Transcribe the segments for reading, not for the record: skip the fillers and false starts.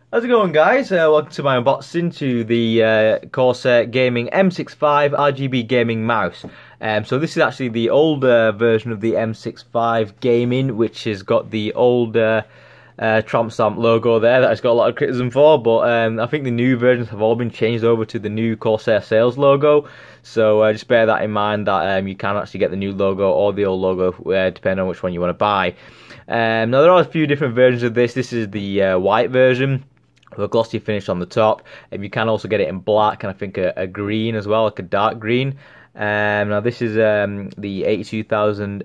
How's it going, guys? Welcome to my unboxing to the Corsair Gaming M65 RGB gaming mouse. So this is actually the older version of the M65 Gaming, which has got the old tramp stamp logo there that it's got a lot of criticism for, but I think the new versions have all been changed over to the new Corsair sales logo. So just bear that in mind that you can actually get the new logo or the old logo depending on which one you want to buy. Now there are a few different versions of this. This is the white version with a glossy finish on the top, and you can also get it in black and I think a green as well, like a dark green. Now this is the 82,000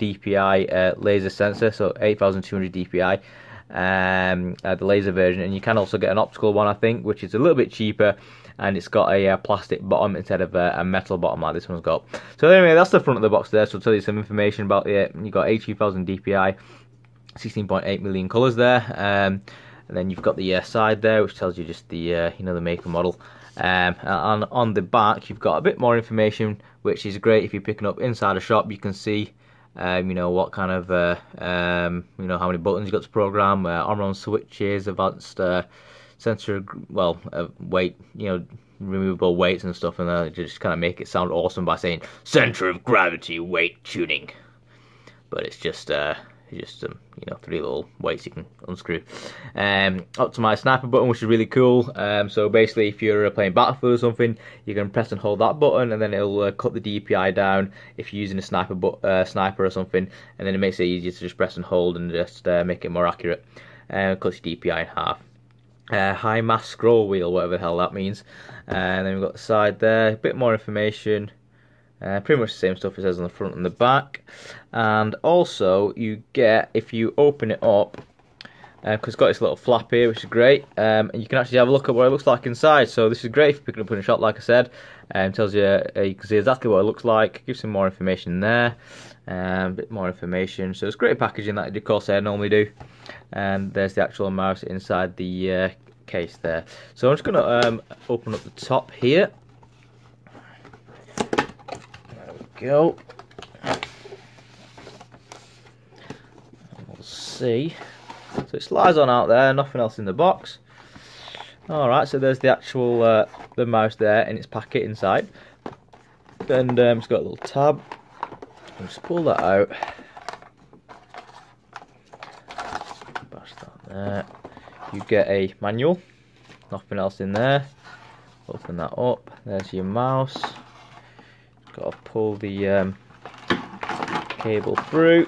DPI laser sensor, so 8,200 DPI, the laser version, and you can also get an optical one, I think, which is a little bit cheaper, and it's got a plastic bottom instead of a metal bottom like this one's got. So anyway, that's the front of the box there, so I'll tell you some information about it. You got 82,000 DPI, 16.8 million colours there, and then you've got the side there, which tells you just the the make and model. And on the back, you've got a bit more information, which is great if you're picking up inside a shop. You can see, what kind of, how many buttons you got to program, on switches, advanced sensor, weight, removable weights and stuff, and just kind of make it sound awesome by saying center of gravity weight tuning. But it's just three little weights you can unscrew. Up to my sniper button, which is really cool. So basically, if you're playing Battlefield or something, you can press and hold that button, and then it'll cut the DPI down if you're using a sniper or something, and then it makes it easier to just press and hold and just make it more accurate. Cuts your DPI in half. High mass scroll wheel, whatever the hell that means. And then we've got the side there, a bit more information. Pretty much the same stuff it says on the front and the back. And also you get, if you open it up, because it's got this little flap here, which is great, and you can actually have a look at what it looks like inside. So this is great if you're picking up in a shop, like I said. Tells you, you can see exactly what it looks like, gives some more information there, a bit more information. So it's great packaging that the Corsair normally do. And there's the actual mouse inside the case there. So I'm just going to open up the top here. Go. We'll see. So it slides on out there, nothing else in the box. Alright, so there's the actual the mouse there in its packet inside. And it's got a little tab. I'll just pull that out. Bash that there. You get a manual, nothing else in there. Open that up, there's your mouse. Got to pull the cable through.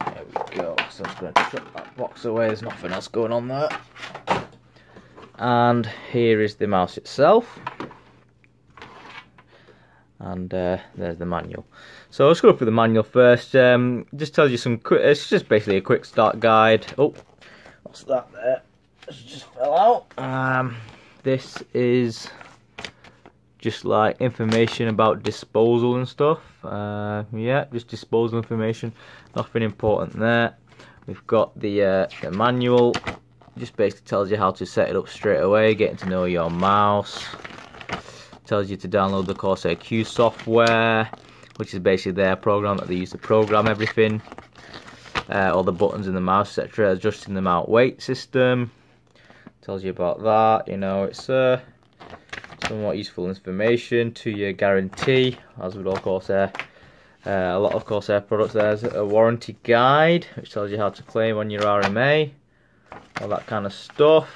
There we go. So I'm just going to chuck that box away. There's nothing else going on there. And here is the mouse itself. And there's the manual. So let's go through the manual first. Just tells you some quick. It's just basically a quick start guide. Oh, what's that there? It just fell out. This is just like information about disposal and stuff. Yeah, just disposal information. Nothing important there. We've got the manual. Just basically tells you how to set it up straight away. Getting to know your mouse. Tells you to download the Corsair Q software, which is basically their program that they use to program everything, all the buttons in the mouse, etc. Adjusting the mount weight system. Tells you about that. It's somewhat useful information. 2-year guarantee, as with all Corsair. A lot of Corsair products. There's a warranty guide, which tells you how to claim on your RMA, all that kind of stuff.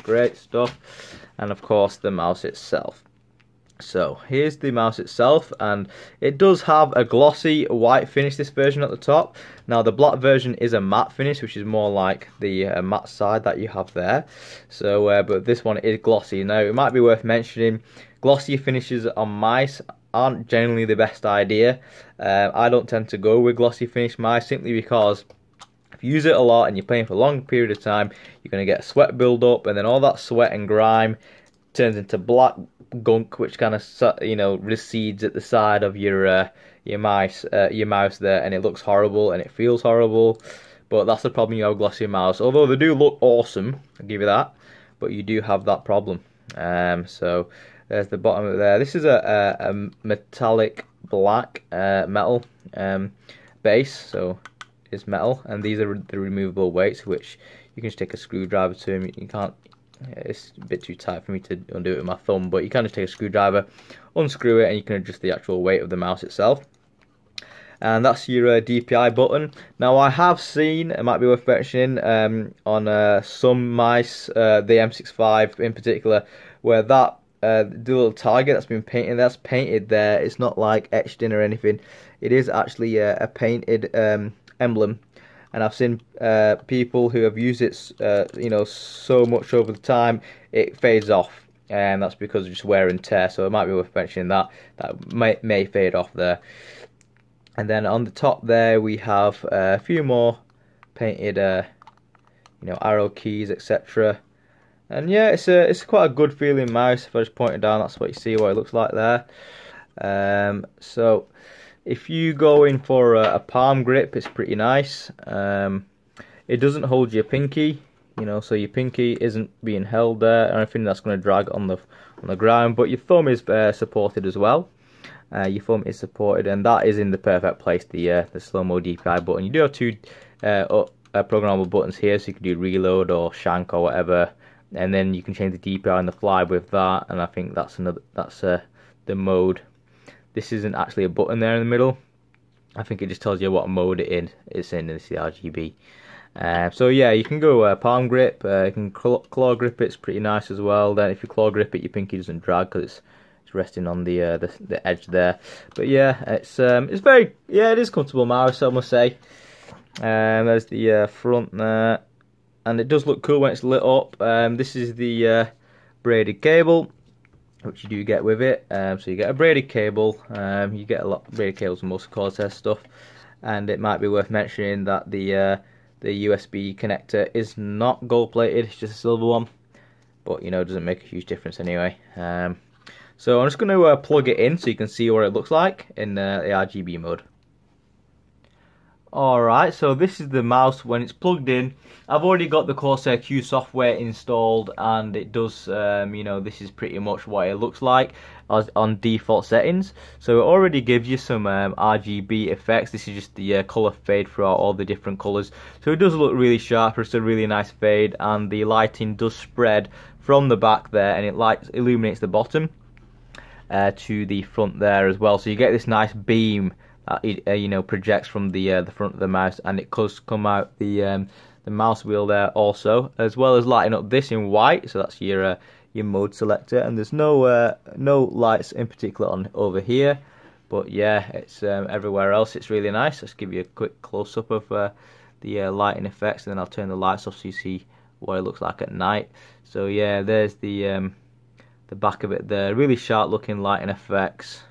Great stuff. And of course the mouse itself. So here's the mouse itself, and it does have a glossy white finish, this version at the top. Now the black version is a matte finish, which is more like the matte side that you have there. So but this one is glossy. Now it might be worth mentioning, glossy finishes on mice aren't generally the best idea. I don't tend to go with glossy finish mice simply because if you use it a lot and you're playing for a long period of time, you're going to get sweat build up, and then all that sweat and grime turns into black gunk, which kind of recedes at the side of your mouse there, and it looks horrible and it feels horrible. But that's the problem you have with glossy mouse. Although they do look awesome, I'll give you that, but you do have that problem. So there's the bottom of there. This is a metallic black metal base, so it's metal, and these are the removable weights, which you can just take a screwdriver to them. You can't, it's a bit too tight for me to undo it with my thumb, but you can just take a screwdriver, unscrew it, and you can adjust the actual weight of the mouse itself. And that's your DPI button. Now, I have seen, it might be worth mentioning, on some mice, the M65 in particular, where that the little target that's been painted, that's painted there. It's not like etched in or anything. It is actually a painted emblem. And I've seen people who have used it, you know, so much over the time, it fades off, and that's because of just wear and tear. So it might be worth mentioning that may fade off there. And then on the top there we have a few more painted, you know, arrow keys, etc. And yeah, it's quite a good feeling mouse. If I just point it down, that's what you see, what it looks like there. So if you go in for a palm grip, it's pretty nice. It doesn't hold your pinky, you know, so your pinky isn't being held there or anything that's going to drag on the ground. But your thumb is supported as well. Your thumb is supported, and that is in the perfect place. The slow-mo DPI button. You do have two programmable buttons here, so you can do reload or shank or whatever, and then you can change the DPI on the fly with that. And I think that's the mode. This isn't actually a button there in the middle. I think it just tells you what mode it's in. This is the RGB. So yeah, you can go palm grip. You can claw grip. It's pretty nice as well. Then if you claw grip it, your pinky doesn't drag because it's resting on the edge there. But yeah, it's very, yeah, it is comfortable mouse, I must say. There's the front there, and it does look cool when it's lit up. This is the braided cable, which you do get with it. So you get a braided cable. You get a lot of braided cables with most Corsair stuff, and it might be worth mentioning that the USB connector is not gold plated; it's just a silver one. But you know, it doesn't make a huge difference anyway. So I'm just going to plug it in so you can see what it looks like in the RGB mode. Alright, so this is the mouse when it's plugged in. I've already got the Corsair Q software installed, and it does, you know, this is pretty much what it looks like on default settings. So it already gives you some RGB effects. This is just the colour fade throughout all the different colours. So it does look really sharp. It's a really nice fade, and the lighting does spread from the back there, and it illuminates the bottom to the front there as well. So you get this nice beam that you know, projects from the front of the mouse, and it does come out the mouse wheel there also, as well as lighting up this in white. So that's your mode selector, and there's no lights in particular on over here, but yeah, it's everywhere else. It's really nice. Let's give you a quick close up of the lighting effects, and then I'll turn the lights off so you see what it looks like at night. So yeah, there's the back of it there. Really sharp looking lighting effects.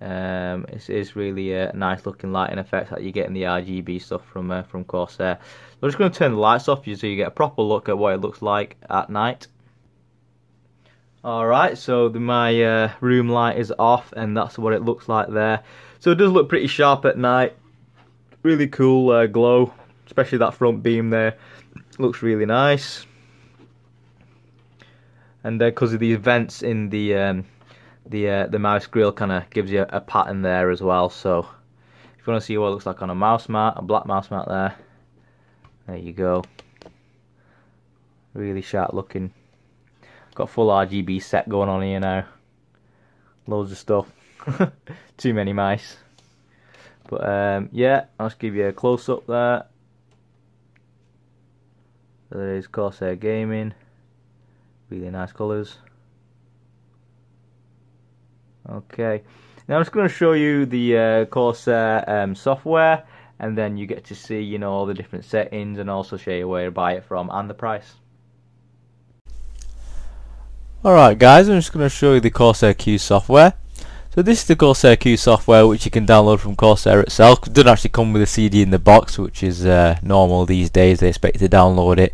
It is really a nice looking lighting effects that you get in the RGB stuff from Corsair. So I'm just going to turn the lights off so you get a proper look at what it looks like at night. Alright, so my room light is off, and that's what it looks like there. So it does look pretty sharp at night. Really cool glow, especially that front beam there. Looks really nice. And because of these vents in the mouse grill, kind of gives you a pattern there as well. So if you want to see what it looks like on a mouse mat, a black mouse mat there you go. Really sharp looking. Got full RGB set going on here now. Loads of stuff. Too many mice. But yeah, I'll just give you a close up there. There is Corsair Gaming. Really nice colours. Okay, now I'm just going to show you the Corsair software, and then you get to see, you know, all the different settings, and also show you where to buy it from and the price. Alright guys, I'm just going to show you the Corsair Q software. So this is the Corsair Q software, which you can download from Corsair itself. It doesn't actually come with a CD in the box, which is normal these days. They expect you to download it.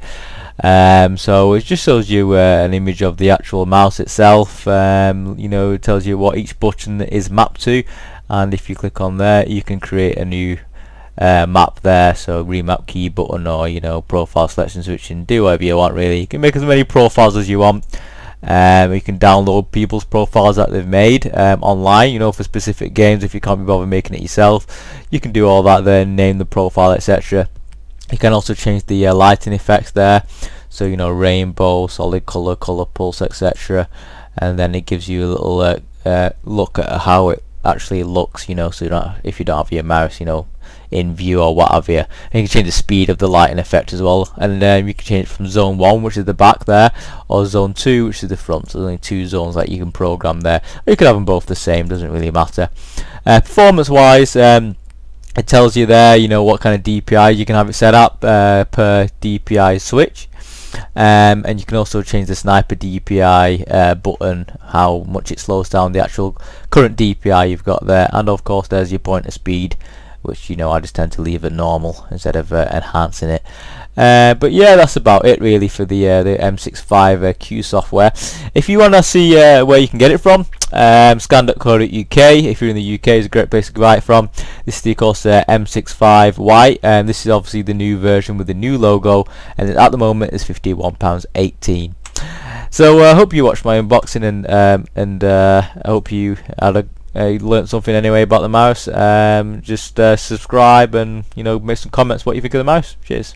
So it just shows you an image of the actual mouse itself. You know, it tells you what each button is mapped to, and if you click on there, you can create a new map there. So remap key button, or you know, profile selection switching, do whatever you want really. You can make as many profiles as you want. You can download people's profiles that they've made online, you know, for specific games. If you can't be bothered making it yourself, you can do all that there, name the profile, etc. You can also change the lighting effects there, so you know, rainbow, solid color, color pulse, etc. And then it gives you a little look at how it actually looks, you know, so you don't, if you don't have your mouse, you know, in view or what have you. And you can change the speed of the lighting effect as well, and you can change it from zone 1, which is the back there, or zone 2, which is the front. So there's only 2 zones that you can program there. Or you can have them both the same, doesn't really matter. Performance wise, it tells you there, you know, what kind of DPI you can have it set up per DPI switch. And you can also change the sniper DPI button, how much it slows down the actual current DPI you've got there. And of course there's your pointer speed, which, you know, I just tend to leave at normal instead of enhancing it. But yeah, that's about it really for the M65 Q software. If you want to see where you can get it from, scan.co.uk. If you're in the UK, it's a great place to buy it from. This is the Corsair M65 White, and this is obviously the new version with the new logo, and at the moment it's £51.18. So I hope you watched my unboxing, and I hope you had learnt something anyway about the mouse. Just subscribe and, you know, make some comments what you think of the mouse. Cheers.